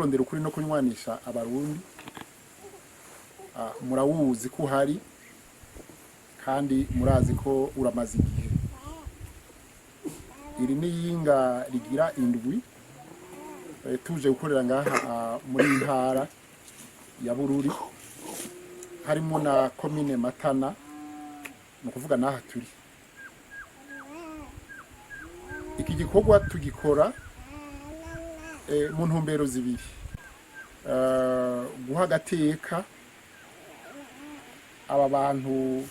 kurondera ukuri no kunywanisha abarundi murawuzi ko uhari kandi murazi ko uramaze igihe. Iri ni yinga rigira indwi tuje gukorera ngaha muri ntara ya Bururi, harimo na komine Matana, no kuvuga naha turi. Iki gikorwa tugikora mu ntumbero zibiri: guha agateka aba bantu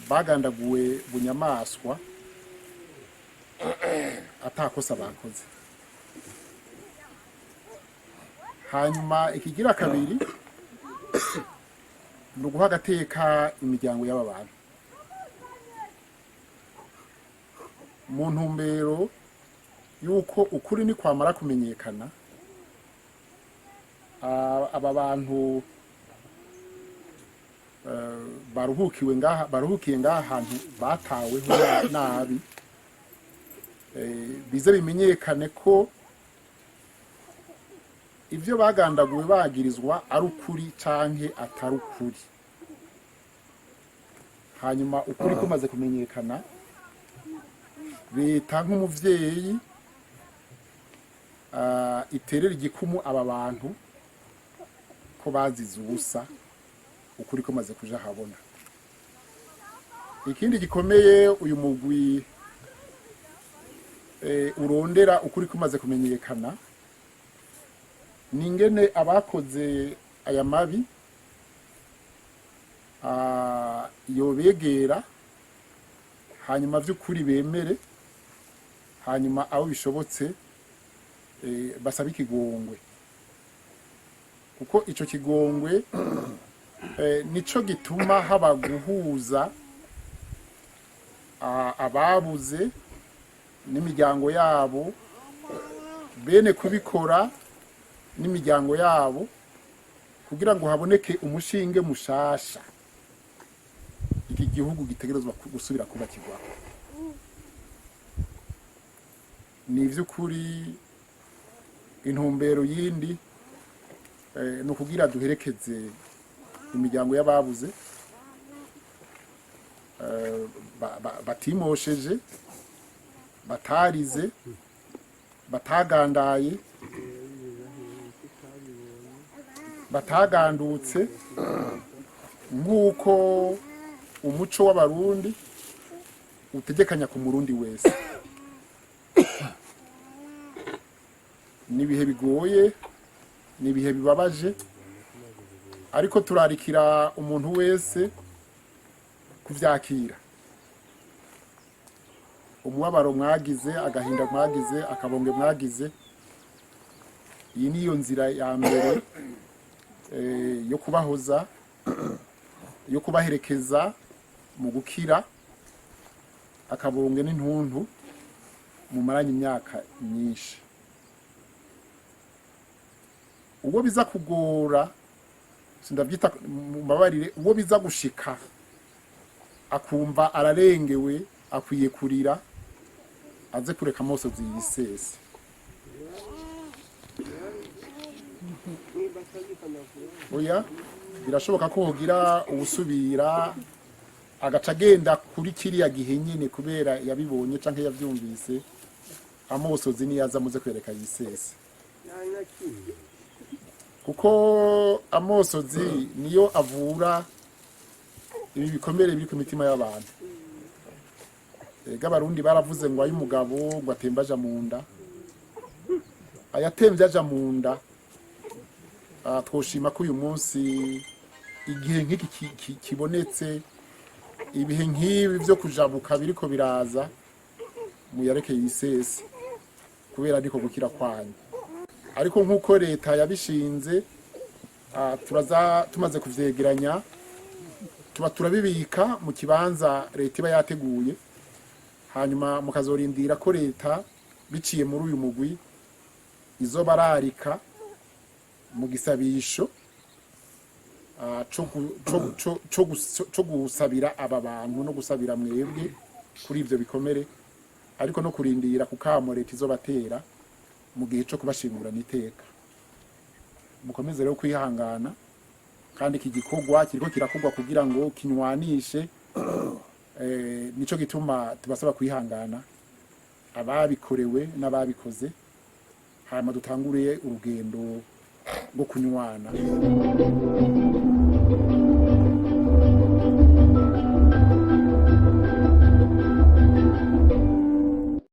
bagandaguwe bunyamaswa atakosa bakoze. Hanyuma ikigira kabiri ni uguha agateka imiryango y'aba bantu mu ntumbero yuko ukuri ni kwamara kumenyekana, aba bantu baruhukiye ngaha ahantu bataweho nabi, bize bimenyekane ko ibyo bagandaguwe bagirizwa ari ukuri canke atari ukuri. Hanyuma ukuri kumaze kumenyekana, leta nk'umuvyeyi iterera igikumu aba bantu ko bazize ubusa, ukuri kumaze kuja habona. Ikindi gikomeye uyu mugwi urondera ukuri kumaze kumenyekana ningene abakoze aya mabi yobegera, hanyuma vy'ukuri bemere, hanyuma abo bishobotse basaba ikigongwe, kuko ico kigongwe nico gituma haba guhuza ababuze n'imiryango yabo, bene kubikora n'imiryango yabo, kugira ngo haboneke umushinge mushasha iki gihugu gitegerezwa gusubira kuba kigwaho. Ni ivy'ukuri intumbero yindi no kugira duherekeze imiryango y'ababuze batimosheje, batarize, batagandaye, batagandutse, nk'uko umuco w'abarundi utegekanya ku murundi wese. Nibihe bigoye, nibihe bibabaje, ariko turarikira umuntu wese kuvyakira. Umubabaro mwagize, agahinda mwagize, akabonge mwagize, iyi niyo nzira ya mbere yo kubahoza, yo kubaherekeza mu gukira akabonge n'intuntu mumaranye imyaka myinshi. Uwo biza kugora, sindavyita mubabarire, uwo biza gushika akumva ararengewe, akwiye kurira, aze kureka Amosozi yisese. Oya, birashoboka ko hogira ubusubira agaca agenda kuri kiriya gihe nyine kubera yabibonye canke yavyumvise. Amosozi niyaza muze kwereka yisese, kuko Amosozi niyo avura ibi bikomere biri ku mitima y'abantu. Abarundi baravuze ngo ay'umugabo ngo atemba aja mu nda, ayatemvye aja mu nda. Twoshima ko uyu munsi igihe nk'iki kibonetse, ibihe nk'ibi vyo kujabuka biriko biraza, muyareke yisese kubera ariko gukira kwanyu. Ariko nk'uko leta yabishinze, turaza tumaze kuvyegeranya, tuba turabibika mu kibanza leta iba yateguye, hanyuma mukazorindira ko leta biciye muri uyu mugwi izoba ararika mu gisabisho co gusabira aba bantu no gusabira mwebwe kuri ivyo bikomere, ariko no kurindira kukamo leta izobatera mu gihe co kubashingura n'iteka. mukomeze rero kwihangana kandi iki gikorwa kiriko kirakorwa kugira ngo kinywanishe nico gituma tubasaba kwihangana ababikorewe n'ababikoze hama dutanguriye urugendo rwo kunywana.